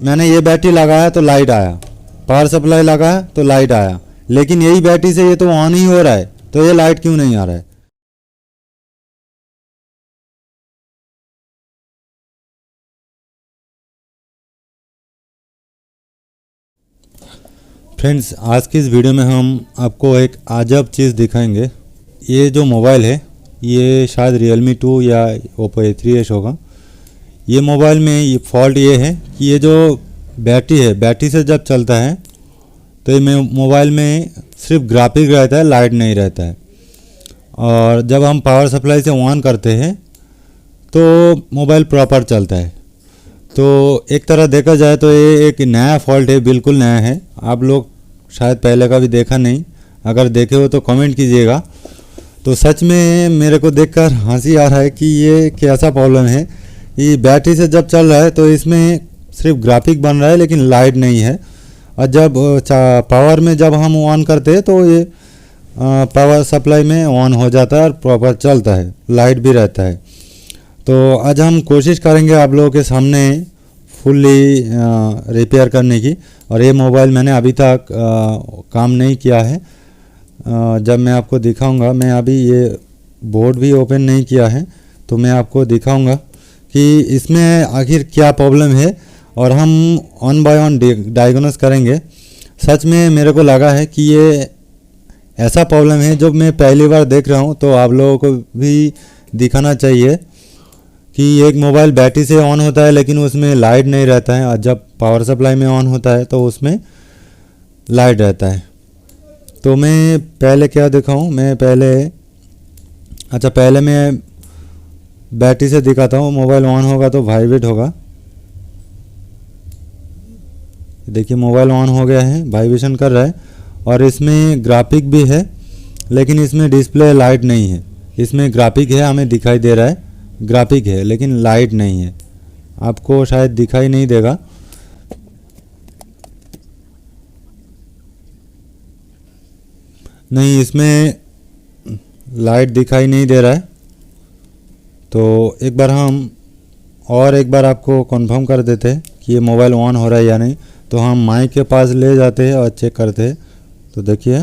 मैंने ये बैटरी लगाया तो लाइट आया, पावर सप्लाई लगाया तो लाइट आया, लेकिन यही बैटरी से ये तो ऑन ही हो रहा है, तो ये लाइट क्यों नहीं आ रहा है? फ्रेंड्स, आज की इस वीडियो में हम आपको एक अजब चीज़ दिखाएंगे। ये जो मोबाइल है ये शायद Realme 2 या Oppo A3s होगा। ये मोबाइल में ये फॉल्ट ये है कि ये जो बैटरी है, बैटरी से जब चलता है तो ये मोबाइल में सिर्फ ग्राफिक रहता है, लाइट नहीं रहता है। और जब हम पावर सप्लाई से ऑन करते हैं तो मोबाइल प्रॉपर चलता है। तो एक तरह देखा जाए तो ये एक नया फॉल्ट है, बिल्कुल नया है। आप लोग शायद पहले का भी देखा नहीं, अगर देखे हो तो कमेंट कीजिएगा। तो सच में मेरे को देखकर हंसी आ रहा है कि ये कैसा प्रॉब्लम है। ये बैटरी से जब चल रहा है तो इसमें सिर्फ ग्राफिक बन रहा है लेकिन लाइट नहीं है। और जब पावर में जब हम ऑन करते हैं तो ये पावर सप्लाई में ऑन हो जाता है और प्रॉपर चलता है, लाइट भी रहता है। तो आज हम कोशिश करेंगे आप लोगों के सामने फुल्ली रिपेयर करने की। और ये मोबाइल मैंने अभी तक काम नहीं किया है। जब मैं आपको दिखाऊंगा, मैं अभी ये बोर्ड भी ओपन नहीं किया है, तो मैं आपको दिखाऊंगा कि इसमें आखिर क्या प्रॉब्लम है और हम ऑन बाय ऑन डायग्नोस करेंगे। सच में मेरे को लगा है कि ये ऐसा प्रॉब्लम है जो मैं पहली बार देख रहा हूँ, तो आप लोगों को भी दिखाना चाहिए कि एक मोबाइल बैटरी से ऑन होता है लेकिन उसमें लाइट नहीं रहता है, और जब पावर सप्लाई में ऑन होता है तो उसमें लाइट रहता है। तो मैं पहले क्या दिखाऊं, पहले मैं बैटरी से दिखाता हूं। मोबाइल ऑन होगा तो वाइब्रेट होगा। देखिए मोबाइल ऑन हो गया है, वाइब्रेशन कर रहा है और इसमें ग्राफिक भी है लेकिन इसमें डिस्प्ले लाइट नहीं है। इसमें ग्राफिक है, हमें दिखाई दे रहा है ग्राफिक है लेकिन लाइट नहीं है। आपको शायद दिखाई नहीं देगा। नहीं, इसमें लाइट दिखाई नहीं दे रहा है। तो एक बार आपको कंफर्म कर देते हैं कि ये मोबाइल ऑन हो रहा है या नहीं। तो हम माइक के पास ले जाते हैं और चेक करते हैं। तो देखिए,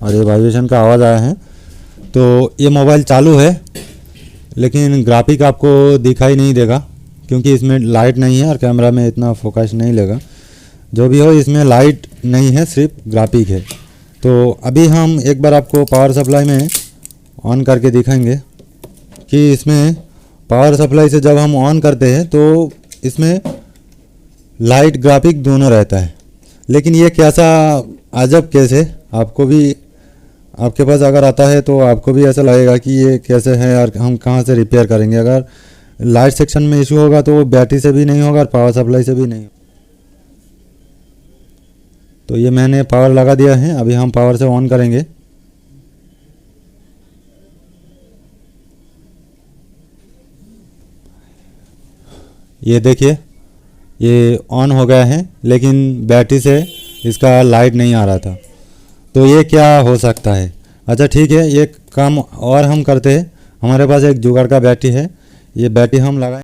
और ये वाइब्रेशन का आवाज़ आया है। तो ये मोबाइल चालू है लेकिन ग्राफिक आपको दिखाई नहीं देगा क्योंकि इसमें लाइट नहीं है और कैमरा में इतना फोकस नहीं लेगा। जो भी हो, इसमें लाइट नहीं है, सिर्फ ग्राफिक है। तो अभी हम एक बार आपको पावर सप्लाई में ऑन करके दिखाएंगे कि इसमें पावर सप्लाई से जब हम ऑन करते हैं तो इसमें लाइट ग्राफिक दोनों रहता है। लेकिन ये कैसा अजब केस है, आपको भी, आपके पास अगर आता है तो आपको भी ऐसा लगेगा कि ये कैसे है और हम कहाँ से रिपेयर करेंगे। अगर लाइट सेक्शन में इशू होगा तो वो बैटरी से भी नहीं होगा और पावर सप्लाई से भी नहीं। तो ये मैंने पावर लगा दिया है, अभी हम पावर से ऑन करेंगे। ये देखिए, ये ऑन हो गया है लेकिन बैटरी से इसका लाइट नहीं आ रहा था। तो ये क्या हो सकता है? अच्छा ठीक है, ये काम और हम करते हैं। हमारे पास एक जुगाड़ का बैटरी है, ये बैटरी हम लगाएं।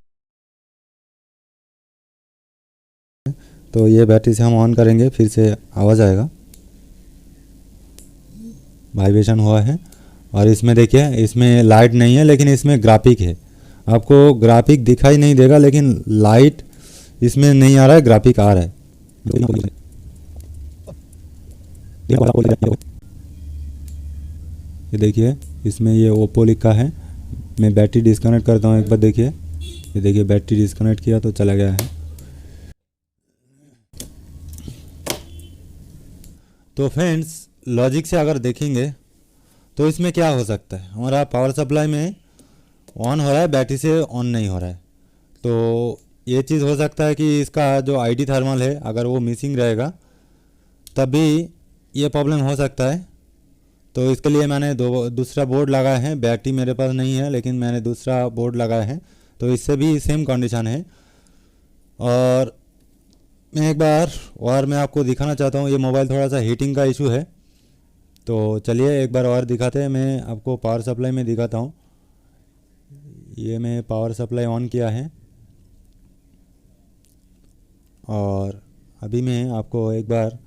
तो ये बैटरी से हम ऑन करेंगे, फिर से आवाज़ आएगा, वाइब्रेशन हुआ है। और इसमें देखिए, इसमें लाइट नहीं है लेकिन इसमें ग्राफिक है। आपको ग्राफिक दिखाई नहीं देगा लेकिन लाइट इसमें नहीं आ रहा है, ग्राफिक आ रहा है। ये देखिए, इसमें ये ओप्पो लिखा है। मैं बैटरी डिस्कनेक्ट करता हूँ एक बार। देखिए, ये देखिए बैटरी डिस्कनेक्ट किया तो चला गया है। तो फ्रेंड्स, लॉजिक से अगर देखेंगे तो इसमें क्या हो सकता है, हमारा पावर सप्लाई में ऑन हो रहा है, बैटरी से ऑन नहीं हो रहा है। तो ये चीज़ हो सकता है कि इसका जो आईडी थर्मल है अगर वो मिसिंग रहेगा तभी ये प्रॉब्लम हो सकता है। तो इसके लिए मैंने दूसरा बोर्ड लगाया है। बैटरी मेरे पास नहीं है लेकिन मैंने दूसरा बोर्ड लगाया है, तो इससे भी सेम कंडीशन है। और मैं एक बार और मैं आपको दिखाना चाहता हूँ, ये मोबाइल थोड़ा सा हीटिंग का इशू है। तो चलिए एक बार और दिखाते हैं। मैं आपको पावर सप्लाई में दिखाता हूँ। ये मैं पावर सप्लाई ऑन किया है। और अभी मैं आपको एक बार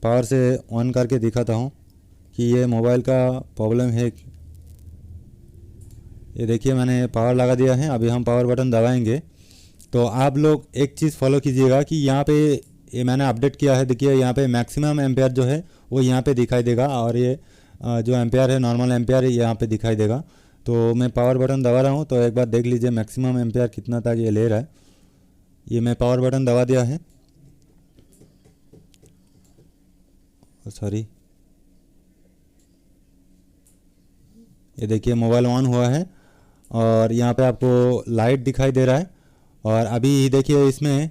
पावर से ऑन करके दिखाता हूँ कि ये मोबाइल का प्रॉब्लम है। ये देखिए मैंने पावर लगा दिया है। अभी हम पावर बटन दबाएंगे तो आप लोग एक चीज़ फॉलो कीजिएगा कि यहाँ पे ये मैंने अपडेट किया है। देखिए यहाँ पे मैक्सिमम एम्पेयर जो है वो यहाँ पे दिखाई देगा और ये जो एम्पेयर है नॉर्मल एम्पेयर है यहाँ पे दिखाई देगा। तो मैं पावर बटन दबा रहा हूँ तो एक बार देख लीजिए मैक्सिमम एम्पेयर कितना तक ये ले रहा है। ये मैं पावर बटन दबा दिया है। सॉरी, ये देखिए मोबाइल ऑन हुआ है और यहाँ पे आपको लाइट दिखाई दे रहा है। और अभी देखिए इसमें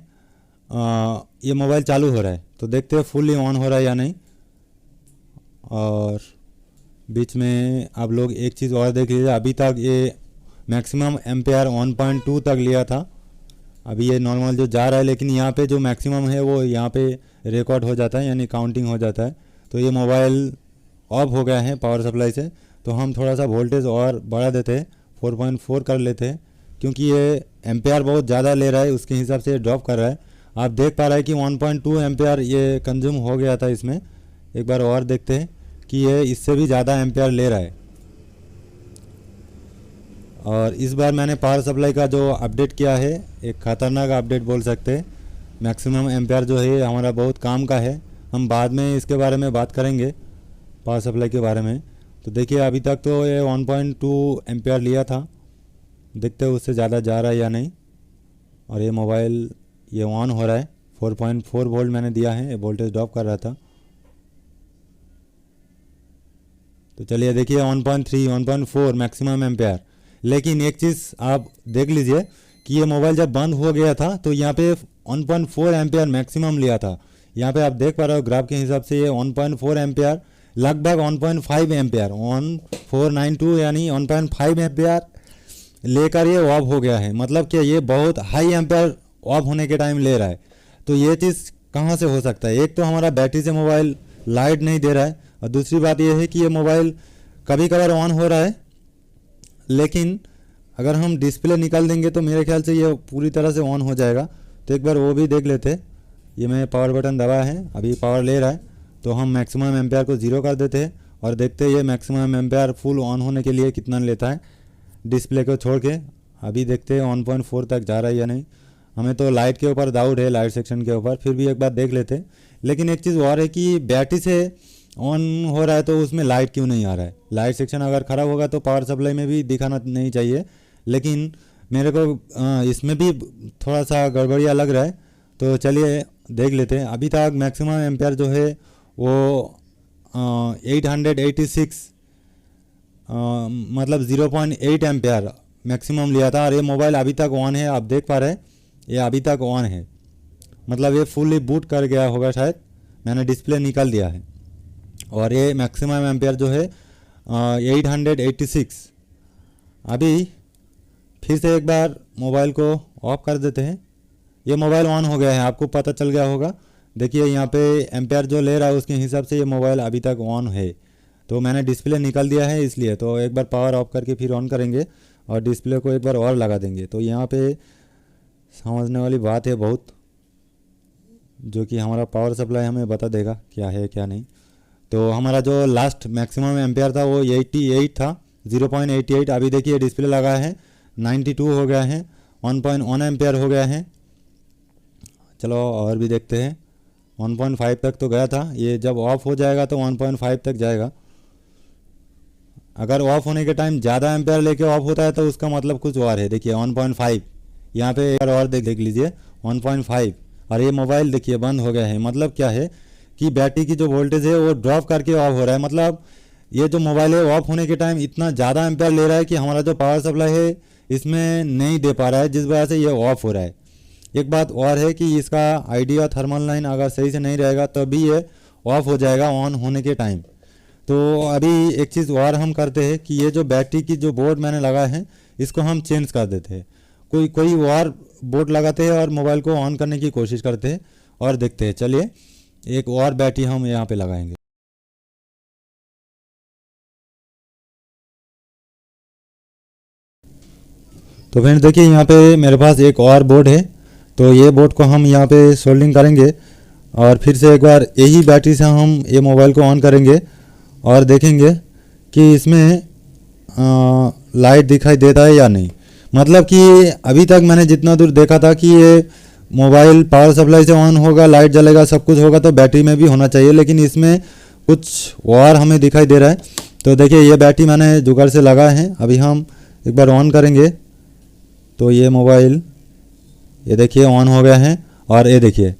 ये मोबाइल चालू हो रहा है तो देखते हैं फुल्ली ऑन हो रहा है या नहीं। और बीच में आप लोग एक चीज़ और देख लीजिए, अभी तक ये मैक्सिमम एम्पेयर 1.2 तक लिया था। अभी ये नॉर्मल जो जा रहा है लेकिन यहाँ पे जो मैक्सिमम है वो यहाँ पे रिकॉर्ड हो जाता है यानी काउंटिंग हो जाता है। तो ये मोबाइल ऑफ हो गया है पावर सप्लाई से। तो हम थोड़ा सा वोल्टेज और बढ़ा देते हैं, 4.4 कर लेते हैं क्योंकि ये एम्पेयर बहुत ज़्यादा ले रहा है उसके हिसाब से ड्रॉप कर रहा है। आप देख पा रहे हैं कि 1.2 एम्पेयर ये कंज्यूम हो गया था इसमें। एक बार और देखते हैं कि ये इससे भी ज़्यादा एम्पेयर ले रहा है। और इस बार मैंने पावर सप्लाई का जो अपडेट किया है एक ख़तरनाक अपडेट बोल सकते हैं। मैक्सिमम एम्पेयर जो है हमारा बहुत काम का है। हम बाद में इसके बारे में बात करेंगे पावर सप्लाई के बारे में। तो देखिए अभी तक तो ये 1.2 एम्पेयर लिया था, देखते हैं उससे ज़्यादा जा रहा है या नहीं। और ये मोबाइल ये ऑन हो रहा है, 4.4 वोल्ट मैंने दिया है, ये वोल्टेज ड्रॉप कर रहा था। तो चलिए देखिए 1.3 1.4 मैक्सिमम एम्पेयर। लेकिन एक चीज़ आप देख लीजिए कि ये मोबाइल जब बंद हो गया था तो यहाँ पे 1.4 एम्पेयर मैक्सिमम लिया था। यहाँ पे आप देख पा रहे हो ग्राफ के हिसाब से ये 1.4 एम्पेयर लगभग 1.5 एम्पेयर 1492 यानी 1.5 एम्पेयर लेकर ये ऑफ हो गया है। मतलब कि ये बहुत हाई एम्पेयर ऑफ होने के टाइम ले रहा है। तो ये चीज़ कहाँ से हो सकता है? एक तो हमारा बैटरी से मोबाइल लाइट नहीं दे रहा है और दूसरी बात ये है कि ये मोबाइल कभी कभार ऑन हो रहा है लेकिन अगर हम डिस्प्ले निकाल देंगे तो मेरे ख्याल से ये पूरी तरह से ऑन हो जाएगा। तो एक बार वो भी देख लेते। ये मैं पावर बटन दबाया है, अभी पावर ले रहा है तो हम मैक्सिमम एम्पेयर को 0 कर देते हैं और देखते हैं ये मैक्सिमम एम्पेयर फुल ऑन होने के लिए कितना लेता है डिस्प्ले को छोड़ के। अभी देखते हैं 1.4 तक जा रहा है या नहीं। हमें तो लाइट के ऊपर डाउट है, लाइट सेक्शन के ऊपर, फिर भी एक बार देख लेते हैं। लेकिन एक चीज़ और है कि बैटरी से ऑन हो रहा है तो उसमें लाइट क्यों नहीं आ रहा है? लाइट सेक्शन अगर ख़राब होगा तो पावर सप्लाई में भी दिखाना नहीं चाहिए। लेकिन मेरे को इसमें भी थोड़ा सा गड़बड़िया लग रहा है। तो चलिए देख लेते हैं। अभी तक मैक्सिमम एम्पेयर जो है वो 886 मतलब 0.8 एम्पेयर मैक्सिमम लिया था। और ये मोबाइल अभी तक ऑन है, आप देख पा रहे हैं ये अभी तक ऑन है। मतलब ये फुल्ली बूट कर गया होगा शायद, मैंने डिस्प्ले निकाल दिया है। और ये मैक्सिमम एम्पेयर जो है 886। अभी फिर से एक बार मोबाइल को ऑफ कर देते हैं। ये मोबाइल ऑन हो गया है, आपको पता चल गया होगा। देखिए यहाँ पे एम्पेयर जो ले रहा है उसके हिसाब से ये मोबाइल अभी तक ऑन है। तो मैंने डिस्प्ले निकाल दिया है इसलिए। तो एक बार पावर ऑफ करके फिर ऑन करेंगे और डिस्प्ले को एक बार और लगा देंगे। तो यहाँ पे समझने वाली बात है बहुत, जो कि हमारा पावर सप्लाई हमें बता देगा क्या है क्या नहीं। तो हमारा जो लास्ट मैक्सिमम एम्पेयर था वो 88 था, 0.88। अभी देखिए डिस्प्ले लगा है 92 हो गया है, 1.1 एम्पेयर हो गया है। चलो और भी देखते हैं। 1.5 तक तो गया था, ये जब ऑफ हो जाएगा तो 1.5 तक जाएगा। अगर ऑफ होने के टाइम ज़्यादा एम्पेयर लेके ऑफ होता है तो उसका मतलब कुछ और है। देखिए 1.5 यहाँ पे एक बार और देख लीजिए 1.5। और ये मोबाइल देखिए बंद हो गया है। मतलब क्या है कि बैटरी की जो वोल्टेज है वो ड्रॉप करके ऑफ हो रहा है। मतलब ये जो मोबाइल है ऑफ होने के टाइम इतना ज़्यादा एम्पेयर ले रहा है कि हमारा जो पावर सप्लाई है इसमें नहीं दे पा रहा है, जिस वजह से ये ऑफ हो रहा है। एक बात और है कि इसका आईडी और थर्मल लाइन अगर सही से नहीं रहेगा तभी ये ऑफ हो जाएगा ऑन होने के टाइम। तो अभी एक चीज़ और हम करते हैं कि ये जो बैटरी की जो बोर्ड मैंने लगाया है इसको हम चेंज कर देते हैं। कोई और बोर्ड लगाते हैं और मोबाइल को ऑन करने की कोशिश करते हैं और देखते हैं। चलिए एक और बैटरी हम यहाँ पे लगाएंगे। तो फ्रेंड्स देखिए यहाँ पे मेरे पास एक और बोर्ड है। तो ये बोर्ड को हम यहाँ पे सोल्डिंग करेंगे और फिर से एक बार यही बैटरी से हम ये मोबाइल को ऑन करेंगे और देखेंगे कि इसमें लाइट दिखाई देता है या नहीं। मतलब कि अभी तक मैंने जितना दूर देखा था कि ये मोबाइल पावर सप्लाई से ऑन होगा, लाइट जलेगा, सब कुछ होगा तो बैटरी में भी होना चाहिए, लेकिन इसमें कुछ और हमें दिखाई दे रहा है। तो देखिए ये बैटरी मैंने जुगाड़ से लगाया है। अभी हम एक बार ऑन करेंगे तो ये मोबाइल ये देखिए ऑन हो गया है। और ये देखिए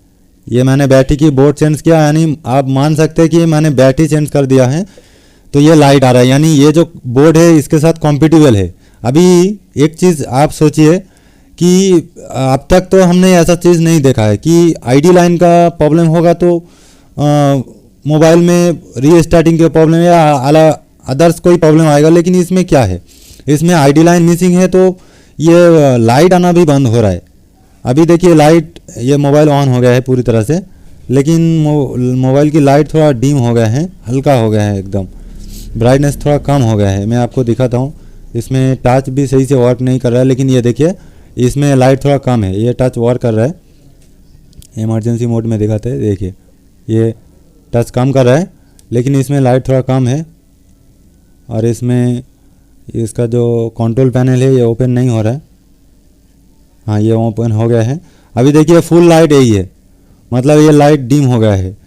ये मैंने बैटरी की बोर्ड चेंज किया, यानी आप मान सकते हैं कि मैंने बैटरी चेंज कर दिया है तो ये लाइट आ रहा है, यानी ये जो बोर्ड है इसके साथ कॉम्पिटिबल है। अभी एक चीज़ आप सोचिए कि अब तक तो हमने ऐसा चीज़ नहीं देखा है कि आईडी लाइन का प्रॉब्लम होगा तो मोबाइल में रीस्टार्टिंग के प्रॉब्लम या अदर्स कोई प्रॉब्लम आएगा, लेकिन इसमें क्या है, इसमें आईडी लाइन मिसिंग है तो ये लाइट आना भी बंद हो रहा है। अभी देखिए लाइट, ये मोबाइल ऑन हो गया है पूरी तरह से, लेकिन मोबाइल की लाइट थोड़ा डिम हो गया है, हल्का हो गया है, एकदम ब्राइटनेस थोड़ा कम हो गया है। मैं आपको दिखाता हूँ, इसमें टच भी सही से वर्क नहीं कर रहा है, लेकिन ये देखिए इसमें लाइट थोड़ा कम है, ये टच वर्क कर रहा है। इमरजेंसी मोड में दिखाते हैं, देखिए ये टच कम कर रहा है लेकिन इसमें लाइट थोड़ा कम है। और इसमें इसका जो कंट्रोल पैनल है ये ओपन नहीं हो रहा है। हाँ ये ओपन हो गया है। अभी देखिए फुल लाइट यही है, मतलब ये लाइट डिम हो गया है।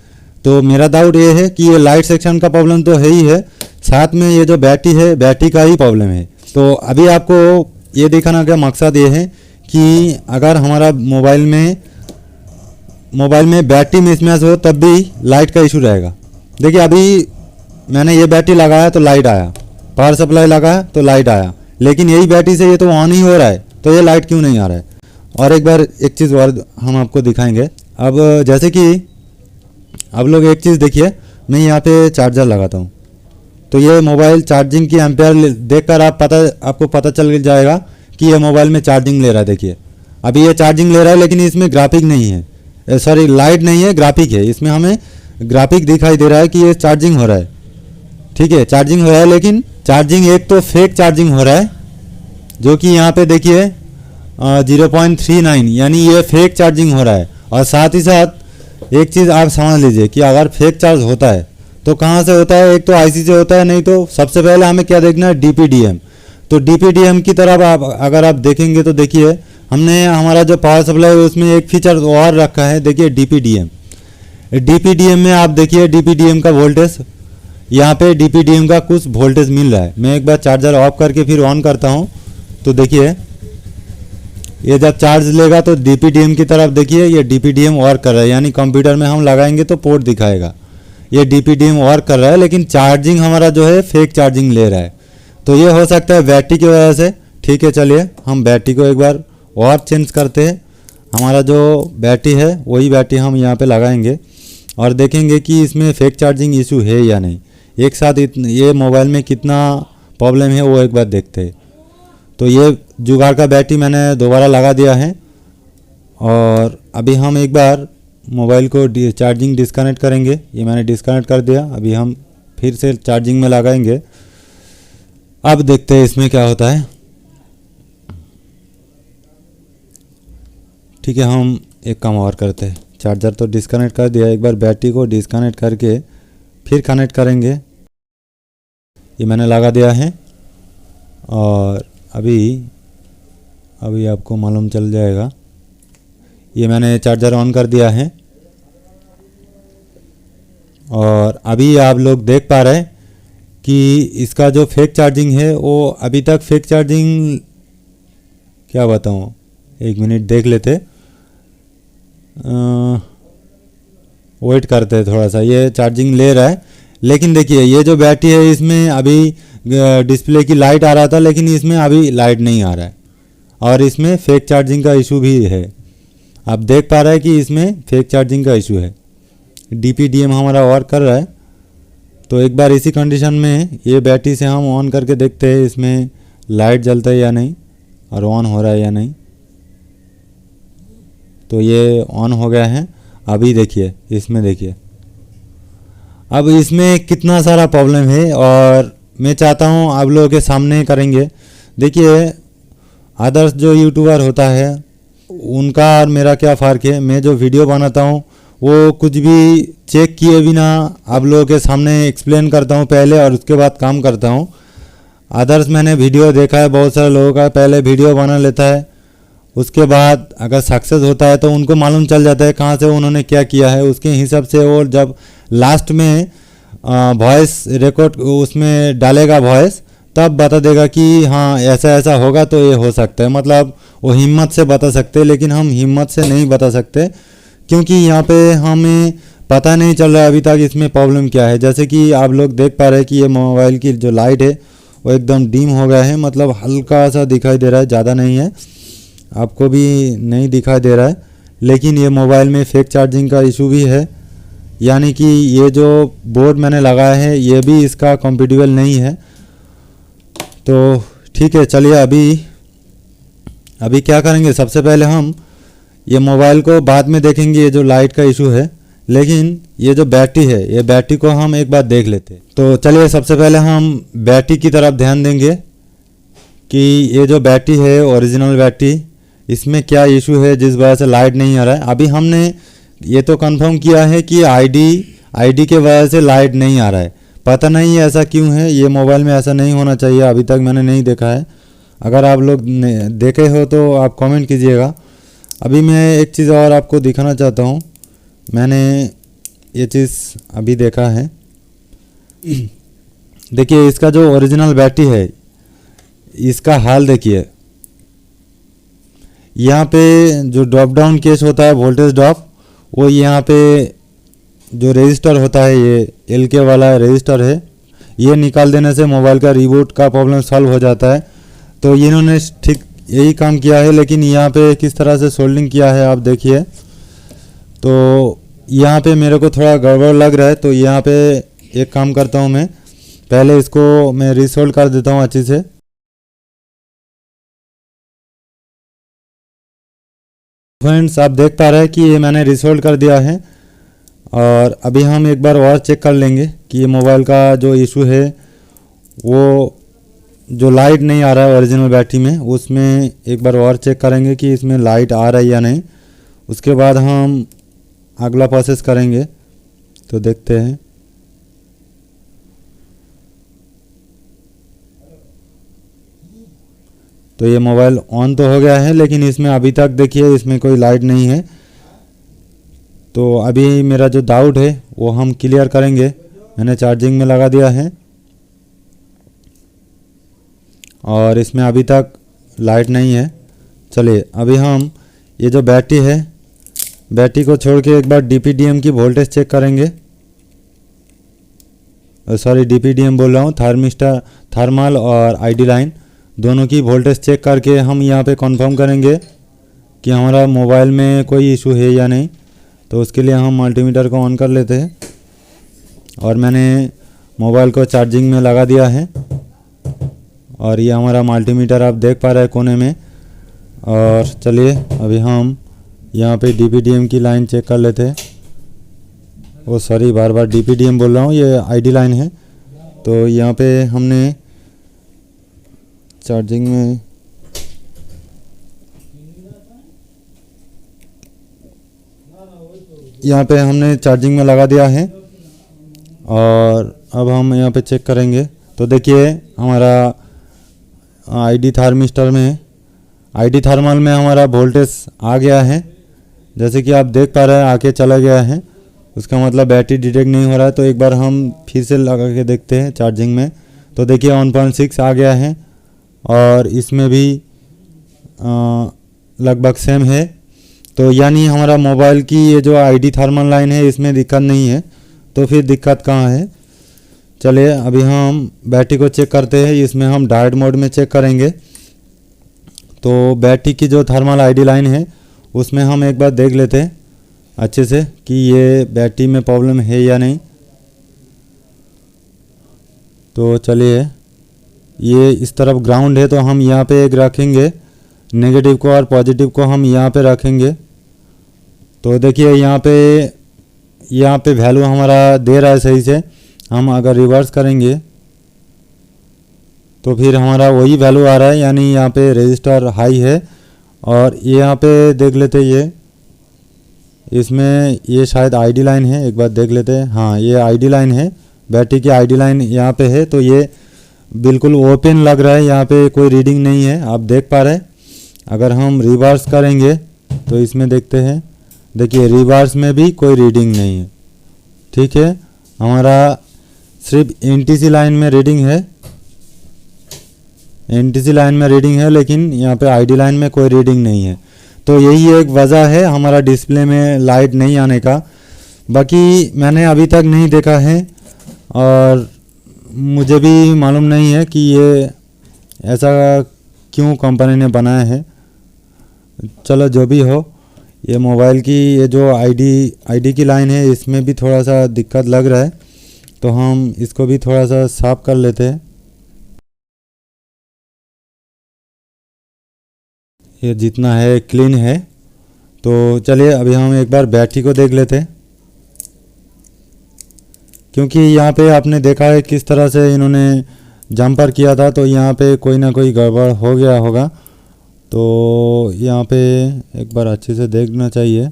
तो मेरा डाउट ये है कि ये लाइट सेक्शन का प्रॉब्लम तो है ही है, साथ में ये जो बैटरी है बैटरी का ही प्रॉब्लम है। तो अभी आपको ये दिखाना का मकसद ये है कि अगर हमारा मोबाइल में बैटरी मिसमैच हो तब भी लाइट का इशू रहेगा। देखिए अभी मैंने ये बैटरी लगाया तो लाइट आया, पावर सप्लाई लगाया तो लाइट आया, लेकिन यही बैटरी से ये तो ऑन ही हो रहा है, तो ये लाइट क्यों नहीं आ रहा है। और एक बार एक चीज़ और हम आपको दिखाएंगे। अब जैसे कि आप लोग एक चीज़ देखिए, मैं यहाँ पे चार्जर लगाता हूँ तो ये मोबाइल चार्जिंग की एम्पेयर देखकर आपको पता चल जाएगा कि ये मोबाइल में चार्जिंग ले रहा है। देखिए अभी ये चार्जिंग ले रहा है लेकिन इसमें ग्राफिक नहीं है, सॉरी लाइट नहीं है, ग्राफिक है। इसमें हमें ग्राफिक दिखाई दे रहा है कि ये चार्जिंग हो रहा है, ठीक है चार्जिंग हो रहा है, लेकिन चार्जिंग एक तो फेक चार्जिंग हो रहा है जो कि यहाँ पे देखिए 0.39, यानी ये फेक चार्जिंग हो रहा है। और साथ ही साथ एक चीज़ आप समझ लीजिए कि अगर फेक चार्ज होता है तो कहाँ से होता है, एक तो आईसी से होता है, नहीं तो सबसे पहले हमें क्या देखना है, डीपीडीएम। तो डीपीडीएम की तरफ अगर आप देखेंगे तो देखिए हमने हमारा जो पावर सप्लाई है उसमें एक फीचर और रखा है, देखिए डीपीडीएम। डीपीडीएम में आप देखिए डीपीडीएम का वोल्टेज, यहाँ पे डीपीडीएम का कुछ वोल्टेज मिल रहा है। मैं एक बार चार्जर ऑफ करके फिर ऑन करता हूँ तो देखिए ये जब चार्ज लेगा तो डीपीडीएम की तरफ देखिए ये डीपीडीएम वर्क कर रहा है, यानी कंप्यूटर में हम लगाएंगे तो पोर्ट दिखाएगा, ये डीपीडीएम वर्क कर रहा है, लेकिन चार्जिंग हमारा जो है फेक चार्जिंग ले रहा है। तो ये हो सकता है बैटरी की वजह से। ठीक है चलिए हम बैटरी को एक बार और चेंज करते हैं। हमारा जो बैटरी है वही बैटरी हम यहाँ पे लगाएंगे और देखेंगे कि इसमें फेक चार्जिंग इशू है या नहीं। एक साथ ये मोबाइल में कितना प्रॉब्लम है वो एक बार देखते हैं। तो ये जुगाड़ का बैटरी मैंने दोबारा लगा दिया है और अभी हम एक बार मोबाइल को चार्जिंग डिस्कनेक्ट करेंगे। ये मैंने डिस्कनेक्ट कर दिया, अभी हम फिर से चार्जिंग में लगाएंगे। अब देखते हैं इसमें क्या होता है। ठीक है हम एक काम और करते हैं, चार्जर तो डिस्कनेक्ट कर दिया, एक बार बैटरी को डिस्कनेक्ट करके फिर कनेक्ट करेंगे। ये मैंने लगा दिया है और अभी आपको मालूम चल जाएगा। ये मैंने चार्जर ऑन कर दिया है और अभी आप लोग देख पा रहे हैं कि इसका जो फेक चार्जिंग है वो अभी तक फेक चार्जिंग, क्या बताऊँ, एक मिनट देख लेते, वेट करते हैं थोड़ा सा। ये चार्जिंग ले रहा है, लेकिन देखिए ये जो बैटरी है इसमें अभी डिस्प्ले की लाइट आ रहा था, लेकिन इसमें अभी लाइट नहीं आ रहा है और इसमें फेक चार्जिंग का इशू भी है। आप देख पा रहे हैं कि इसमें फेक चार्जिंग का इशू है। डीपीडीएम हमारा वर्क कर रहा है। तो एक बार इसी कंडीशन में ये बैटरी से हम ऑन करके देखते हैं इसमें लाइट जलता है या नहीं और ऑन हो रहा है या नहीं। तो ये ऑन हो गया है। अभी देखिए इसमें, देखिए अब इसमें कितना सारा प्रॉब्लम है और मैं चाहता हूँ आप लोगों के सामने करेंगे। देखिए अदर्स जो यूट्यूबर होता है उनका और मेरा क्या फ़र्क है। मैं जो वीडियो बनाता हूँ वो कुछ भी चेक किए बिना आप लोगों के सामने एक्सप्लेन करता हूँ पहले, और उसके बाद काम करता हूँ। अदर्स मैंने वीडियो देखा है बहुत सारे लोगों का, पहले वीडियो बना लेता है, उसके बाद अगर सक्सेस होता है तो उनको मालूम चल जाता है कहाँ से उन्होंने क्या किया है, उसके हिसाब से वो जब लास्ट में वॉइस रिकॉर्ड उसमें डालेगा वॉइस, तब बता देगा कि हाँ ऐसा ऐसा होगा तो ये हो सकता है। मतलब वो हिम्मत से बता सकते हैं, लेकिन हम हिम्मत से नहीं बता सकते क्योंकि यहाँ पे हमें पता नहीं चल रहा है अभी तक इसमें प्रॉब्लम क्या है। जैसे कि आप लोग देख पा रहे हैं कि ये मोबाइल की जो लाइट है वो एकदम डिम हो गया है, मतलब हल्का सा दिखाई दे रहा है, ज़्यादा नहीं है, आपको भी नहीं दिखाई दे रहा है। लेकिन ये मोबाइल में फेक चार्जिंग का इशू भी है, यानी कि ये जो बोर्ड मैंने लगाया है ये भी इसका कंपेटिबल नहीं है। तो ठीक है, चलिए अभी क्या करेंगे, सबसे पहले हम ये मोबाइल को बाद में देखेंगे ये जो लाइट का इशू है, लेकिन ये जो बैटरी है ये बैटरी को हम एक बार देख लेते हैं। तो चलिए सबसे पहले हम बैटरी की तरफ ध्यान देंगे कि ये जो बैटरी है ओरिजिनल बैटरी, इसमें क्या इशू है जिस वजह से लाइट नहीं आ रहा है। अभी हमने ये तो कंफर्म किया है कि आईडी के वजह से लाइट नहीं आ रहा है, पता नहीं ऐसा क्यों है। ये मोबाइल में ऐसा नहीं होना चाहिए, अभी तक मैंने नहीं देखा है। अगर आप लोग देखे हो तो आप कमेंट कीजिएगा। अभी मैं एक चीज़ और आपको दिखाना चाहता हूँ, मैंने ये चीज़ अभी देखा है। देखिए इसका जो ओरिजिनल बैटरी है इसका हाल देखिए, यहाँ पे जो ड्रॉप डाउन केस होता है वोल्टेज ड्रॉप, वो यहाँ पे जो रजिस्टर होता है ये LK वाला रजिस्टर है, ये निकाल देने से मोबाइल का रिबूट का प्रॉब्लम सॉल्व हो जाता है। तो इन्होंने ठीक यही काम किया है, लेकिन यहाँ पे किस तरह से सोल्डिंग किया है आप देखिए। तो यहाँ पे मेरे को थोड़ा गड़बड़ लग रहा है, तो यहाँ पे एक काम करता हूँ, मैं पहले इसको मैं रीसोल्ड कर देता हूँ अच्छे से। फ्रेंड्स आप देख पा रहे हैं कि ये मैंने रीसोल्ड कर दिया है, और अभी हम एक बार और चेक कर लेंगे कि ये मोबाइल का जो इशू है वो जो लाइट नहीं आ रहा है ओरिजिनल बैटरी में, उसमें एक बार और चेक करेंगे कि इसमें लाइट आ रहा है या नहीं। उसके बाद हम अगला प्रोसेस करेंगे। तो देखते हैं। तो ये मोबाइल ऑन तो हो गया है, लेकिन इसमें अभी तक देखिए इसमें कोई लाइट नहीं है। तो अभी मेरा जो डाउट है वो हम क्लियर करेंगे। मैंने चार्जिंग में लगा दिया है और इसमें अभी तक लाइट नहीं है। चलिए अभी हम ये जो बैटरी है, बैटरी को छोड़ के एक बार DPDM की वोल्टेज चेक करेंगे। सॉरी DPDM बोल रहा हूँ, थर्मल और ID लाइन दोनों की वोल्टेज चेक करके हम यहाँ पे कंफर्म करेंगे कि हमारा मोबाइल में कोई इशू है या नहीं। तो उसके लिए हम मल्टीमीटर को ऑन कर लेते हैं, और मैंने मोबाइल को चार्जिंग में लगा दिया है, और ये हमारा मल्टीमीटर आप देख पा रहे हैं कोने में। और चलिए अभी हम यहाँ पे DPDM की लाइन चेक कर लेते हैं। वो सॉरी बार बार DPDM बोल रहा हूँ, ये ID लाइन है। तो यहाँ पे हमने चार्जिंग में चार्जिंग में लगा दिया है, और अब हम यहाँ पे चेक करेंगे। तो देखिए हमारा ID थर्मिस्टर में, ID थर्मल में हमारा वोल्टेज आ गया है, जैसे कि आप देख पा रहे हैं आके चला गया है। उसका मतलब बैटरी डिटेक्ट नहीं हो रहा है। तो एक बार हम फिर से लगा के देखते हैं चार्जिंग में। तो देखिए 1.6 आ गया है, और इसमें भी लगभग सेम है। तो यानी हमारा मोबाइल की ये जो ID थर्मल लाइन है इसमें दिक्कत नहीं है, तो फिर दिक्कत कहाँ है। चलिए अभी हम बैटरी को चेक करते हैं, इसमें हम डायोड मोड में चेक करेंगे। तो बैटरी की जो थर्मल ID लाइन है उसमें हम एक बार देख लेते हैं अच्छे से कि ये बैटरी में प्रॉब्लम है या नहीं। तो चलिए ये इस तरफ ग्राउंड है, तो हम यहाँ पे एक रखेंगे नेगेटिव को, और पॉजिटिव को हम यहाँ पे रखेंगे। तो देखिए यहाँ पे वैल्यू हमारा दे रहा है सही से। हम अगर रिवर्स करेंगे तो फिर हमारा वही वैल्यू आ रहा है, यानी यहाँ पे रजिस्टर हाई है और ये यहाँ पे देख लेते ये, इसमें ये शायद आईडी लाइन है, एक बार देख लेते हैं। हाँ, ये आईडी लाइन है, बैटरी की आईडी लाइन यहाँ पे है। तो ये बिल्कुल ओपन लग रहा है, यहाँ पे कोई रीडिंग नहीं है, आप देख पा रहे हैं। अगर हम रिवर्स करेंगे तो इसमें देखते हैं, देखिए रिवर्स में भी कोई रीडिंग नहीं है। ठीक है, हमारा सिर्फ एनटीसी लाइन में रीडिंग है, एनटीसी लाइन में रीडिंग है, लेकिन यहाँ पे आईडी लाइन में कोई रीडिंग नहीं है। तो यही एक वजह है हमारा डिस्प्ले में लाइट नहीं आने का। बाकी मैंने अभी तक नहीं देखा है और मुझे भी मालूम नहीं है कि ये ऐसा क्यों कंपनी ने बनाया है। चलो जो भी हो, ये मोबाइल की ये जो आईडी की लाइन है, इसमें भी थोड़ा सा दिक्कत लग रहा है, तो हम इसको भी थोड़ा सा साफ कर लेते हैं। ये जितना है क्लीन है। तो चलिए अभी हम एक बार बैटरी को देख लेते हैं, क्योंकि यहाँ पे आपने देखा है किस तरह से इन्होंने जंपर किया था, तो यहाँ पे कोई ना कोई गड़बड़ हो गया होगा। तो यहाँ पे एक बार अच्छे से देखना चाहिए।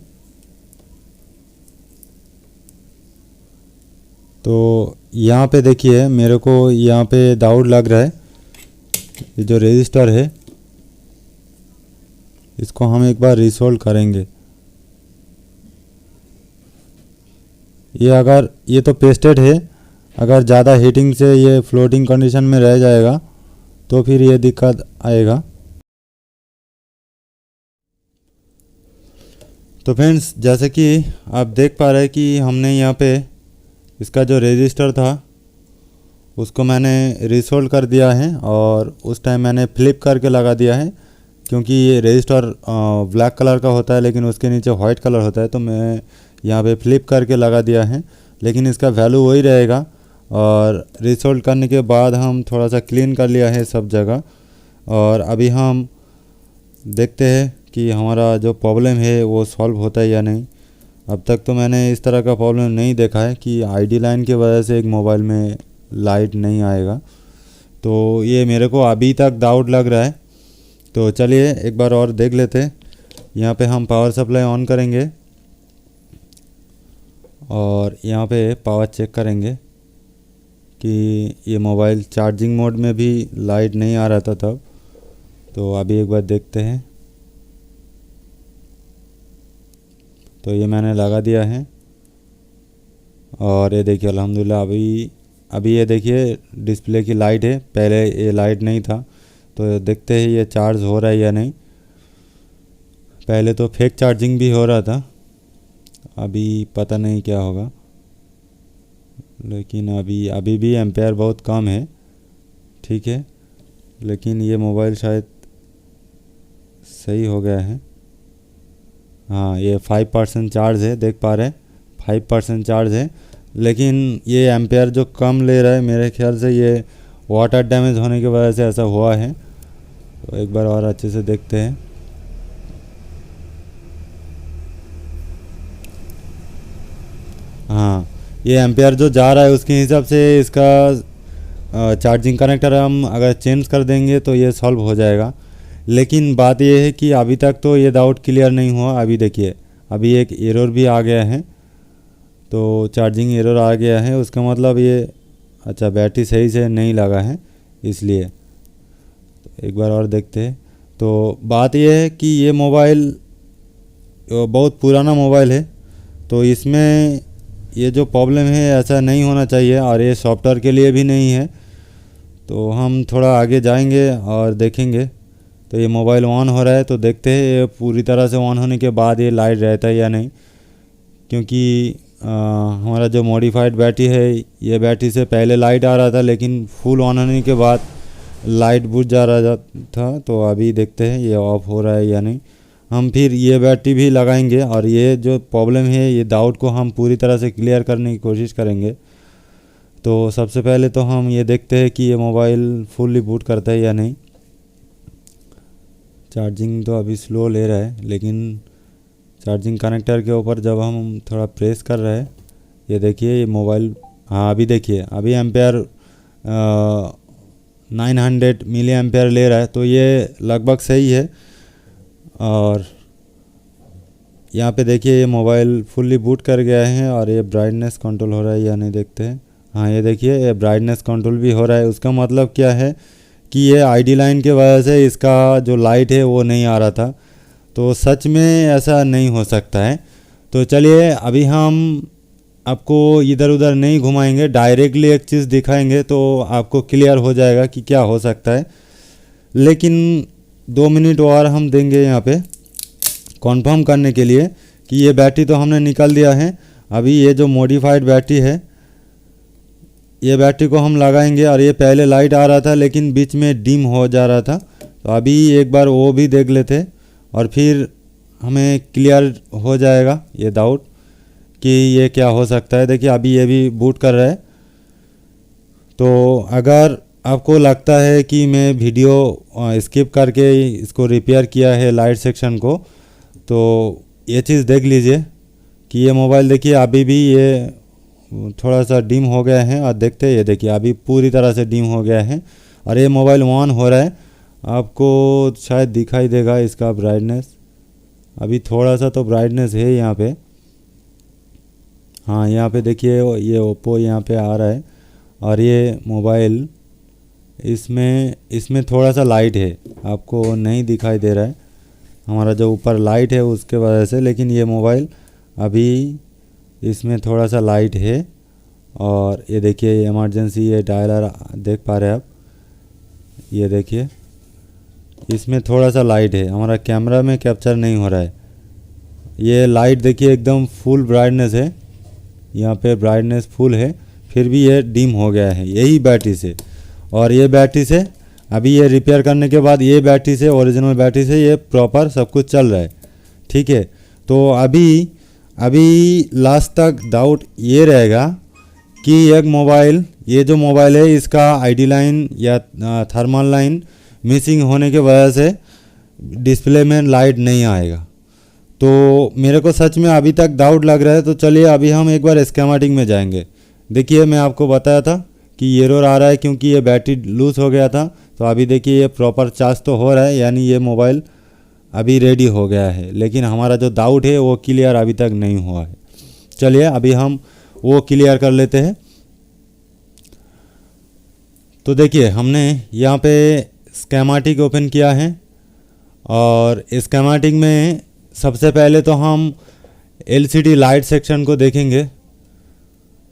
तो यहाँ पे देखिए, मेरे को यहाँ पे डाउट लग रहा है। ये जो रजिस्टर है, इसको हम एक बार रिसोल्व करेंगे। ये तो पेस्टेड है, अगर ज़्यादा हीटिंग से ये फ्लोटिंग कंडीशन में रह जाएगा तो फिर ये दिक्कत आएगा। तो फ्रेंड्स, जैसे कि आप देख पा रहे हैं कि हमने यहाँ पे इसका जो रजिस्टर था उसको मैंने रिसोल्व कर दिया है, और उस टाइम मैंने फ्लिप करके लगा दिया है, क्योंकि ये रजिस्टर ब्लैक कलर का होता है लेकिन उसके नीचे वाइट कलर होता है। तो मैं यहाँ पे फ्लिप करके लगा दिया है, लेकिन इसका वैल्यू वही रहेगा। और रिसोल्व करने के बाद हम थोड़ा सा क्लीन कर लिया है सब जगह, और अभी हम देखते हैं कि हमारा जो प्रॉब्लम है वो सॉल्व होता है या नहीं। अब तक तो मैंने इस तरह का प्रॉब्लम नहीं देखा है कि आईडी लाइन की वजह से एक मोबाइल में लाइट नहीं आएगा। तो ये मेरे को अभी तक डाउट लग रहा है। तो चलिए एक बार और देख लेते हैं। यहाँ पे हम पावर सप्लाई ऑन करेंगे और यहाँ पे पावर चेक करेंगे कि ये मोबाइल चार्जिंग मोड में भी लाइट नहीं आ रहा था तब। तो अभी एक बार देखते हैं। तो ये मैंने लगा दिया है और ये देखिए अल्हम्दुलिल्लाह अभी ये देखिए डिस्प्ले की लाइट है, पहले ये लाइट नहीं था। तो देखते हैं ये चार्ज हो रहा है या नहीं। पहले तो फेक चार्जिंग भी हो रहा था, अभी पता नहीं क्या होगा, लेकिन अभी भी एम्पेयर बहुत कम है। ठीक है, लेकिन ये मोबाइल शायद सही हो गया है। हाँ, ये 5% चार्ज है, देख पा रहे हैं 5% चार्ज है, लेकिन ये एम्पेयर जो कम ले रहा है, मेरे ख्याल से ये वाटर डैमेज होने की वजह से ऐसा हुआ है। तो एक बार और अच्छे से देखते हैं। हाँ, ये एम्पेयर जो जा रहा है उसके हिसाब से इसका चार्जिंग कनेक्टर हम अगर चेंज कर देंगे तो ये सॉल्व हो जाएगा। लेकिन बात ये है कि अभी तक तो ये डाउट क्लियर नहीं हुआ। अभी देखिए, अभी एक एरर भी आ गया है, तो चार्जिंग एरर आ गया है, उसका मतलब ये अच्छा बैटरी सही से नहीं लगा है इसलिए। तो एक बार और देखते हैं। तो बात ये है कि ये मोबाइल बहुत पुराना मोबाइल है, तो इसमें ये जो प्रॉब्लम है ऐसा नहीं होना चाहिए, और ये सॉफ्टवेयर के लिए भी नहीं है। तो हम थोड़ा आगे जाएंगे और देखेंगे। तो ये मोबाइल ऑन हो रहा है, तो देखते हैं ये पूरी तरह से ऑन होने के बाद ये लाइट रहता है या नहीं, क्योंकि हमारा जो मॉडिफाइड बैटरी है, ये बैटरी से पहले लाइट आ रहा था, लेकिन फुल ऑन होने के बाद लाइट बुझ जा रहा था। तो अभी देखते हैं ये ऑफ हो रहा है या नहीं। हम फिर ये बैटरी भी लगाएंगे और ये जो प्रॉब्लम है, ये डाउट को हम पूरी तरह से क्लियर करने की कोशिश करेंगे। तो सबसे पहले तो हम ये देखते हैं कि ये मोबाइल फुल्ली बूट करता है या नहीं। चार्जिंग तो अभी स्लो ले रहा है, लेकिन चार्जिंग कनेक्टर के ऊपर जब हम थोड़ा प्रेस कर रहे हैं, ये देखिए ये मोबाइल, हाँ अभी देखिए अभी एम्पेयर 900 मिली एम्पेयर ले रहा है, तो ये लगभग सही है। और यहाँ पे देखिए ये मोबाइल फुल्ली बूट कर गया है और ये ब्राइटनेस कंट्रोल हो रहा है या नहीं देखते हैं। हाँ ये देखिए ये ब्राइटनेस कंट्रोल भी हो रहा है। उसका मतलब क्या है कि ये आईडी लाइन के वजह से इसका जो लाइट है वो नहीं आ रहा था। तो सच में ऐसा नहीं हो सकता है। तो चलिए अभी हम आपको इधर उधर नहीं घुमाएंगे, डायरेक्टली एक चीज़ दिखाएंगे तो आपको क्लियर हो जाएगा कि क्या हो सकता है। लेकिन 2 मिनट और हम देंगे यहाँ पे कंफर्म करने के लिए कि ये बैटरी तो हमने निकाल दिया है। अभी ये जो मॉडिफाइड बैटरी है ये बैटरी को हम लगाएंगे और ये पहले लाइट आ रहा था लेकिन बीच में डिम हो जा रहा था। तो अभी एक बार वो भी देख लेते और फिर हमें क्लियर हो जाएगा ये डाउट कि ये क्या हो सकता है। देखिए अभी ये भी बूट कर रहा है। तो अगर आपको लगता है कि मैं वीडियो स्किप करके इसको रिपेयर किया है लाइट सेक्शन को, तो ये चीज़ देख लीजिए कि ये मोबाइल देखिए अभी भी ये थोड़ा सा डिम हो गया है और देखते हैं ये देखिए अभी पूरी तरह से डिम हो गया है और ये मोबाइल ऑन हो रहा है। आपको शायद दिखाई देगा इसका ब्राइटनेस, अभी थोड़ा सा तो ब्राइटनेस है यहाँ पे। हाँ यहाँ पे देखिए ये ओप्पो यहाँ पे आ रहा है और ये मोबाइल इसमें थोड़ा सा लाइट है, आपको नहीं दिखाई दे रहा है हमारा जो ऊपर लाइट है उसके वजह से, लेकिन ये मोबाइल अभी इसमें थोड़ा सा लाइट है। और ये देखिए इमरजेंसी ये डायलर देख पा रहे हैं आप, ये देखिए इसमें थोड़ा सा लाइट है, हमारा कैमरा में कैप्चर नहीं हो रहा है। ये लाइट देखिए एकदम फुल ब्राइटनेस है, यहाँ पे ब्राइटनेस फुल है फिर भी ये डिम हो गया है यही बैटरी से। और ये बैटरी से अभी ये रिपेयर करने के बाद ये बैटरी से ओरिजिनल बैटरी से ये प्रॉपर सब कुछ चल रहा है, ठीक है। तो अभी लास्ट तक डाउट ये रहेगा कि एक मोबाइल ये जो मोबाइल है इसका आईडी लाइन या थर्मल लाइन मिसिंग होने के वजह से डिस्प्ले में लाइट नहीं आएगा। तो मेरे को सच में अभी तक डाउट लग रहा है। तो चलिए अभी हम एक बार स्कीमेटिक में जाएंगे। देखिए मैं आपको बताया था कि एरर आ रहा है क्योंकि ये बैटरी लूज हो गया था। तो अभी देखिए ये प्रॉपर चार्ज तो हो रहा है, यानी ये मोबाइल अभी रेडी हो गया है, लेकिन हमारा जो डाउट है वो क्लियर अभी तक नहीं हुआ है। चलिए अभी हम वो क्लियर कर लेते हैं। तो देखिए हमने यहाँ पे स्कीमेटिक ओपन किया है और स्कीमेटिक में सबसे पहले तो हम एलसीडी लाइट सेक्शन को देखेंगे।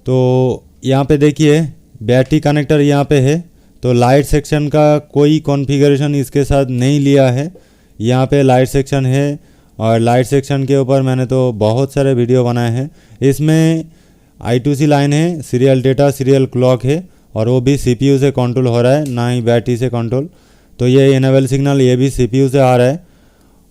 तो यहाँ पे देखिए बैटरी कनेक्टर यहाँ पे है, तो लाइट सेक्शन का कोई कॉन्फ़िगरेशन इसके साथ नहीं लिया है। यहाँ पे लाइट सेक्शन है और लाइट सेक्शन के ऊपर मैंने तो बहुत सारे वीडियो बनाए हैं। इसमें I2C लाइन है, सीरियल डेटा सीरियल क्लॉक है और वो भी CPU से कंट्रोल हो रहा है, ना ही बैटरी से कंट्रोल। तो ये इनेबल सिग्नल ये भी CPU से आ रहा है।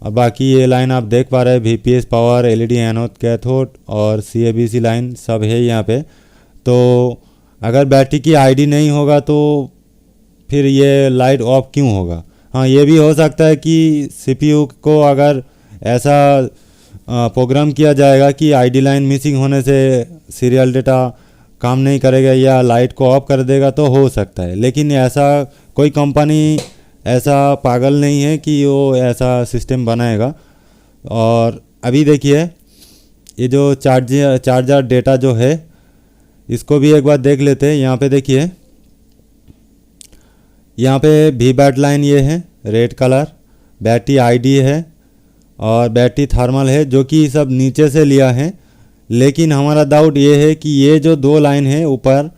और बाकी ये लाइन आप देख पा रहे हैं VPS power, LED anode cathode और CABC लाइन सब है यहाँ पे। तो अगर बैटरी की आईडी नहीं होगा तो फिर ये लाइट ऑफ क्यों होगा। हाँ ये भी हो सकता है कि CPU को अगर ऐसा प्रोग्राम किया जाएगा कि आईडी लाइन मिसिंग होने से सीरियल डेटा काम नहीं करेगा या लाइट को ऑफ कर देगा, तो हो सकता है। लेकिन ऐसा कोई कंपनी ऐसा पागल नहीं है कि वो ऐसा सिस्टम बनाएगा। और अभी देखिए ये जो चार्जर डेटा जो है इसको भी एक बार देख लेते हैं। यहाँ पे देखिए यहाँ पे VBAT लाइन ये है रेड कलर, बैटरी आईडी है और बैटरी थर्मल है, जो कि सब नीचे से लिया है। लेकिन हमारा डाउट ये है कि ये जो 2 लाइन है ऊपर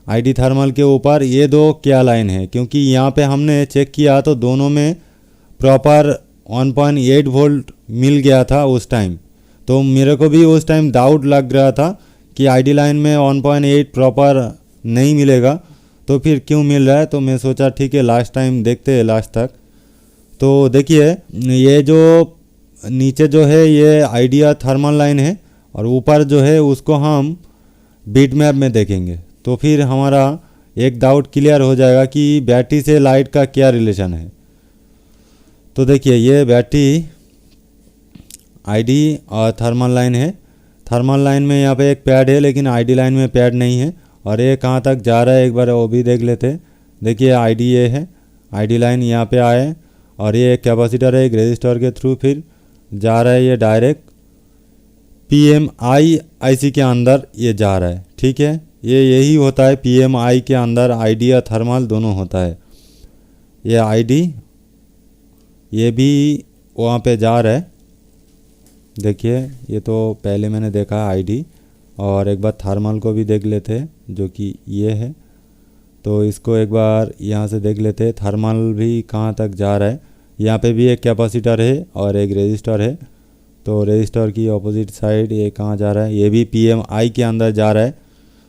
आईडी थर्मल के ऊपर, ये 2 क्या लाइन है, क्योंकि यहाँ पे हमने चेक किया तो दोनों में प्रॉपर 1.8 वोल्ट मिल गया था उस टाइम। तो मेरे को भी उस टाइम डाउट लग रहा था कि आईडी लाइन में 1.8 प्रॉपर नहीं मिलेगा तो फिर क्यों मिल रहा है। तो मैं सोचा ठीक है लास्ट टाइम देखते हैं लास्ट तक। तो देखिए ये जो नीचे जो है ये आइडिया थर्मल लाइन है और ऊपर जो है उसको हम बीट मैप में देखेंगे, तो फिर हमारा एक डाउट क्लियर हो जाएगा कि बैटरी से लाइट का क्या रिलेशन है। तो देखिए ये बैटरी आईडी और थर्मल लाइन है। थर्मल लाइन में यहाँ पे एक पैड है लेकिन आईडी लाइन में पैड नहीं है। और ये कहाँ तक जा रहा है एक बार वो भी देख लेते हैं। देखिए आईडी ये है, आईडी लाइन यहाँ पे आए और ये एक कैपेसिटर है, एक रेजिस्टर के थ्रू फिर जा रहा है ये डायरेक्ट PMI IC के अंदर ये जा रहा है। ठीक है, ये यही होता है PMI के अंदर ID या थर्मल दोनों होता है। ये ID ये भी वहाँ पे जा रहा है। देखिए ये तो पहले मैंने देखा है ID, और एक बार थर्मल को भी देख लेते हैं जो कि ये है। तो इसको एक बार यहाँ से देख लेते हैं थर्मल भी कहाँ तक जा रहा है। यहाँ पे भी एक कैपेसिटर है और एक रेजिस्टर है। तो रेजिस्टर की ऑपोजिट साइड ये कहाँ जा रहा है, ये भी PMI के अंदर जा रहा है,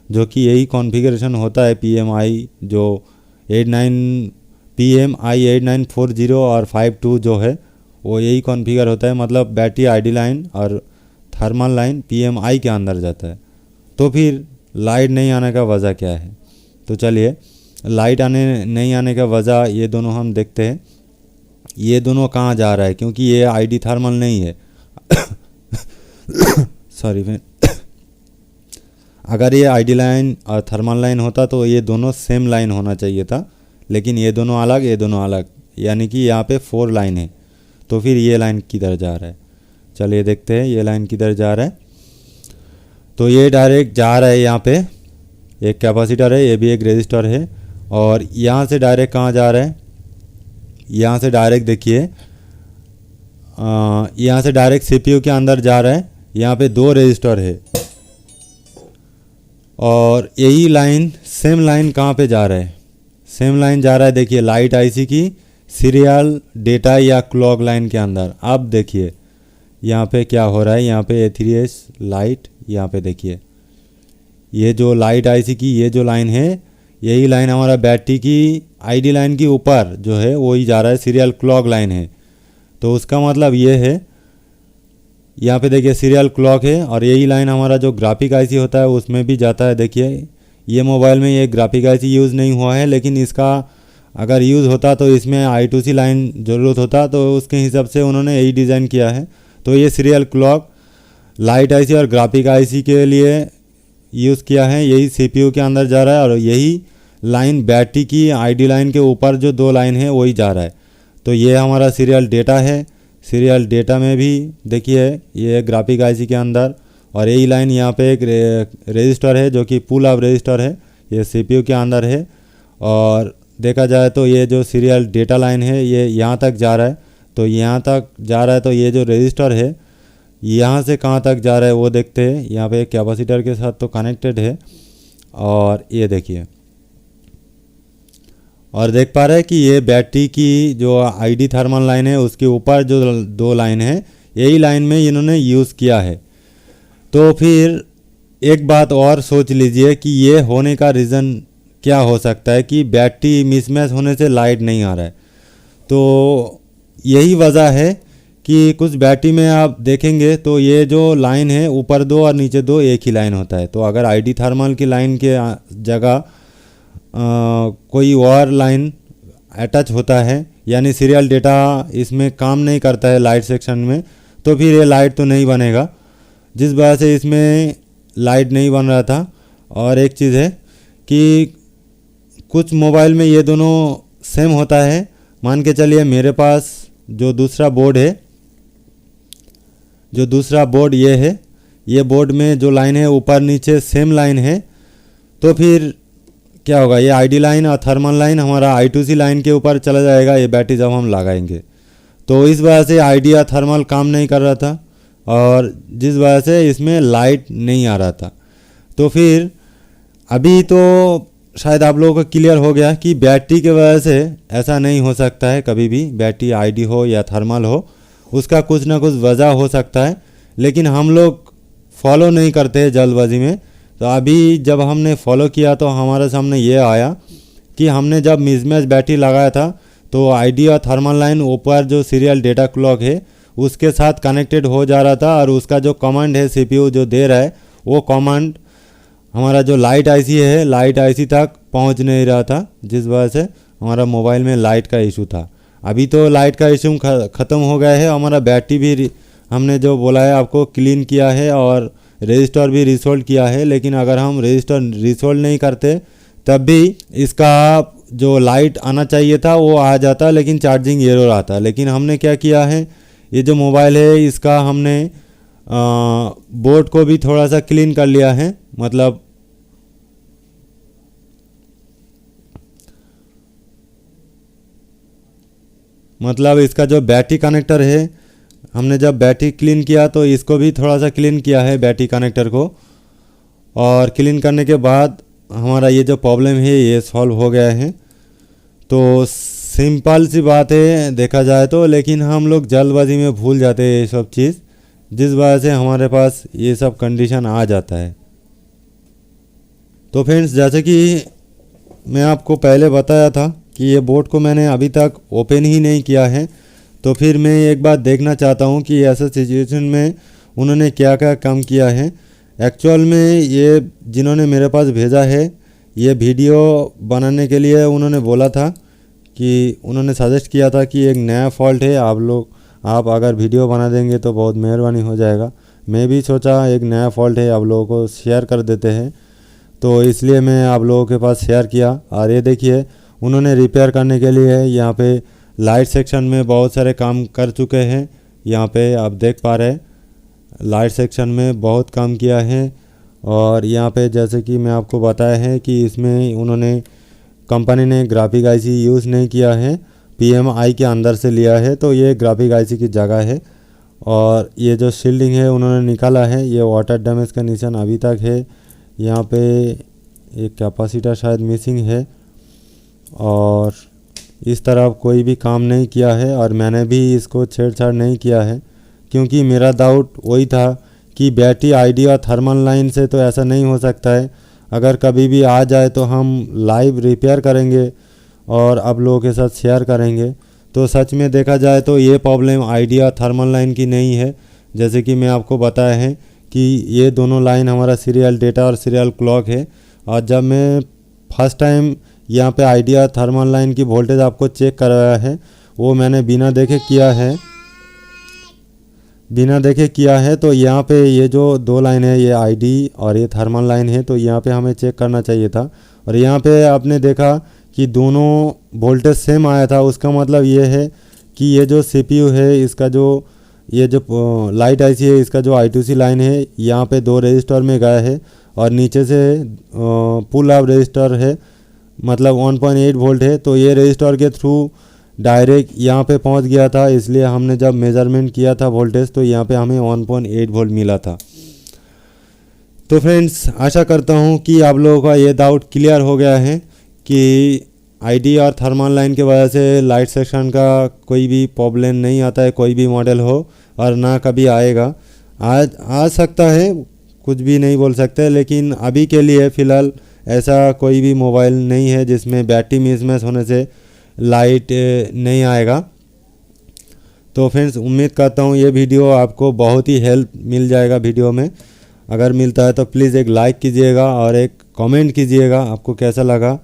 जो कि यही कॉन्फ़िगरेशन होता है PMI जो 8940 और 52 जो है वो यही कॉन्फ़िगर होता है। मतलब बैटरी ID लाइन और थर्मल लाइन PMI के अंदर जाता है। तो फिर लाइट नहीं आने का वजह क्या है, तो चलिए लाइट नहीं आने का वजह ये दोनों हम देखते हैं। ये दोनों कहाँ जा रहा है, क्योंकि ये ID थर्मल नहीं है सॉरी अगर ये ID लाइन और थर्मल लाइन होता तो ये दोनों सेम लाइन होना चाहिए था, लेकिन ये दोनों अलग ये दोनों अलग, यानी कि यहाँ पे 4 लाइन है। तो फिर ये लाइन किधर जा रहा है, चलिए देखते हैं ये लाइन किधर जा रहा है। तो ये डायरेक्ट जा रहा है, यहाँ पे एक कैपेसिटर है, ये भी एक रेजिस्टर है, और यहाँ से डायरेक्ट कहाँ जा रहा है, यहाँ से डायरेक्ट देखिए यहाँ से डायरेक्ट CPU के अंदर जा रहा है। यहाँ पे 2 रेजिस्टर है और यही लाइन सेम लाइन कहाँ पे जा रहा है, सेम लाइन जा रहा है देखिए लाइट IC की सीरियल डेटा या क्लॉक लाइन के अंदर। अब देखिए यहाँ पे क्या हो रहा है, यहाँ पे A3S लाइट, यहाँ पे देखिए ये जो लाइट IC की ये जो लाइन है, यही लाइन हमारा बैटरी की ID लाइन के ऊपर जो है वही जा रहा है, सीरियल क्लॉक लाइन है। तो उसका मतलब ये है, यहाँ पे देखिए सीरियल क्लॉक है, और यही लाइन हमारा जो ग्राफिक IC होता है उसमें भी जाता है। देखिए ये मोबाइल में ये ग्राफिक IC यूज़ नहीं हुआ है, लेकिन इसका अगर यूज़ होता तो इसमें I2C लाइन ज़रूरत होता, तो उसके हिसाब से उन्होंने यही डिज़ाइन किया है। तो ये सीरियल क्लॉक लाइट IC और ग्राफिक IC के लिए यूज़ किया है, यही CPU के अंदर जा रहा है, और यही लाइन बैटरी की ID लाइन के ऊपर जो 2 लाइन है वही जा रहा है। तो ये हमारा सीरियल डेटा है, सीरियल डेटा में भी देखिए ये ग्राफिक IC के अंदर, और यही लाइन यहाँ पे एक रजिस्टर है जो कि पुल अप रजिस्टर है, ये CPU के अंदर है। और देखा जाए तो ये जो सीरियल डेटा लाइन है ये यहाँ तक जा रहा है। तो यहाँ तक जा रहा है, तो ये जो रजिस्टर है यहाँ से कहाँ तक जा रहा है वो देखते हैं। यहाँ पे एक कैपेसिटर के साथ तो कनेक्टेड है, और ये देखिए और देख पा रहे हैं कि ये बैटरी की जो ID थर्मल लाइन है उसके ऊपर जो 2 लाइन है यही लाइन में इन्होंने यूज़ किया है। तो फिर एक बात और सोच लीजिए कि ये होने का रीज़न क्या हो सकता है कि बैटरी मिसमैच होने से लाइट नहीं आ रहा है। तो यही वजह है कि कुछ बैटरी में आप देखेंगे तो ये जो लाइन है ऊपर 2 और नीचे 2 एक ही लाइन होता है। तो अगर ID थर्मल की लाइन के जगह कोई और लाइन अटैच होता है, यानी सीरियल डेटा इसमें काम नहीं करता है लाइट सेक्शन में, तो फिर ये लाइट तो नहीं बनेगा, जिस वजह से इसमें लाइट नहीं बन रहा था। और एक चीज़ है कि कुछ मोबाइल में ये दोनों सेम होता है। मान के चलिए मेरे पास जो दूसरा बोर्ड है, जो दूसरा बोर्ड ये है, ये बोर्ड में जो लाइन है ऊपर नीचे सेम लाइन है, तो फिर क्या होगा, ये ID लाइन और थर्मल लाइन हमारा I2C लाइन के ऊपर चला जाएगा ये बैटरी जब हम लगाएंगे। तो इस वजह से ID या थर्मल काम नहीं कर रहा था, और जिस वजह से इसमें लाइट नहीं आ रहा था। तो फिर अभी तो शायद आप लोगों को क्लियर हो गया कि बैटरी की वजह से ऐसा नहीं हो सकता है। कभी भी बैटरी ID हो या थर्मल हो, उसका कुछ ना कुछ वजह हो सकता है, लेकिन हम लोग फॉलो नहीं करते जल्दबाजी में। तो अभी जब हमने फॉलो किया तो हमारे सामने ये आया कि हमने जब मिसमैच बैटरी लगाया था तो ID और थर्मल लाइन ऊपर जो सीरियल डेटा क्लॉक है उसके साथ कनेक्टेड हो जा रहा था, और उसका जो कमांड है CPU जो दे रहा है वो कमांड हमारा जो लाइट IC है लाइट IC तक पहुंच नहीं रहा था, जिस वजह से हमारा मोबाइल में लाइट का इशू था। अभी तो लाइट का इशू ख़त्म हो गया है। हमारा बैटरी भी हमने जो बोला है आपको क्लीन किया है, और रजिस्टर भी रिसोल्व किया है। लेकिन अगर हम रजिस्टर रिसोल्व नहीं करते तब भी इसका जो लाइट आना चाहिए था वो आ जाता, लेकिन चार्जिंग एरर आता। लेकिन हमने क्या किया है, ये जो मोबाइल है इसका हमने बोर्ड को भी थोड़ा सा क्लीन कर लिया है। मतलब इसका जो बैटरी कनेक्टर है, हमने जब बैटरी क्लीन किया तो इसको भी थोड़ा सा क्लीन किया है बैटरी कनेक्टर को। और क्लीन करने के बाद हमारा ये जो प्रॉब्लम है ये सॉल्व हो गया है। तो सिंपल सी बात है देखा जाए तो, लेकिन हम लोग जल्दबाजी में भूल जाते हैं ये सब चीज़, जिस वजह से हमारे पास ये सब कंडीशन आ जाता है। तो फ्रेंड्स, जैसे कि मैं आपको पहले बताया था कि ये बोर्ड को मैंने अभी तक ओपन ही नहीं किया है। तो फिर मैं एक बात देखना चाहता हूँ कि ऐसा सिचुएशन में उन्होंने क्या क्या काम किया है। एक्चुअल में ये जिन्होंने मेरे पास भेजा है, ये वीडियो बनाने के लिए उन्होंने बोला था कि उन्होंने सजेस्ट किया था कि एक नया फॉल्ट है, आप अगर वीडियो बना देंगे तो बहुत मेहरबानी हो जाएगा। मैं भी सोचा एक नया फॉल्ट है, आप लोगों को शेयर कर देते हैं, तो इसलिए मैं आप लोगों के पास शेयर किया। और ये देखिए, उन्होंने रिपेयर करने के लिए यहाँ पे लाइट सेक्शन में बहुत सारे काम कर चुके हैं। यहाँ पे आप देख पा रहे हैं, लाइट सेक्शन में बहुत काम किया है। और यहाँ पे जैसे कि मैं आपको बताया है कि इसमें उन्होंने कंपनी ने ग्राफिक आईसी यूज़ नहीं किया है, PMI के अंदर से लिया है, तो ये ग्राफिक आईसी की जगह है। और ये जो शील्डिंग है उन्होंने निकाला है, ये वाटर डैमेज का निशान अभी तक है। यहाँ पे एक कैपेसिटर शायद मिसिंग है। और इस तरह कोई भी काम नहीं किया है, और मैंने भी इसको छेड़छाड़ नहीं किया है, क्योंकि मेरा डाउट वही था कि बैटरी आईडी और थर्मल लाइन से तो ऐसा नहीं हो सकता है। अगर कभी भी आ जाए तो हम लाइव रिपेयर करेंगे और आप लोगों के साथ शेयर करेंगे। तो सच में देखा जाए तो ये प्रॉब्लम आईडी और थर्मल लाइन की नहीं है। जैसे कि मैं आपको बताया है कि ये दोनों लाइन हमारा सीरियल डेटा और सीरियल क्लॉक है। और जब मैं फर्स्ट टाइम यहाँ पे आइडिया थर्मल लाइन की वोल्टेज आपको चेक करवाया है, वो मैंने बिना देखे किया है। तो यहाँ पे ये जो दो लाइन है, ये आईडी और ये थर्मल लाइन है, तो यहाँ पे हमें चेक करना चाहिए था। और यहाँ पे आपने देखा कि दोनों वोल्टेज सेम आया था। उसका मतलब ये है कि ये जो CPU है, इसका जो ये जो लाइट आईसी है, इसका जो I2C लाइन है, यहाँ पे 2 रजिस्टर में गया है, और नीचे से पुल अप रजिस्टर है, मतलब 1.8 वोल्ट है। तो ये रजिस्टर के थ्रू डायरेक्ट यहाँ पे पहुँच गया था, इसलिए हमने जब मेज़रमेंट किया था वोल्टेज, तो यहाँ पे हमें 1.8 वोल्ट मिला था। तो फ्रेंड्स, आशा करता हूँ कि आप लोगों का ये डाउट क्लियर हो गया है कि आईडी और थर्मल लाइन के वजह से लाइट सेक्शन का कोई भी प्रॉब्लम नहीं आता है, कोई भी मॉडल हो, और ना कभी आएगा। आज आ सकता है, कुछ भी नहीं बोल सकते, लेकिन अभी के लिए फ़िलहाल ऐसा कोई भी मोबाइल नहीं है जिसमें बैटरी मिसमैच होने से लाइट नहीं आएगा। तो फ्रेंड्स, उम्मीद करता हूँ ये वीडियो आपको बहुत ही हेल्प मिल जाएगा वीडियो में। अगर मिलता है तो प्लीज़ एक लाइक कीजिएगा और एक कमेंट कीजिएगा आपको कैसा लगा।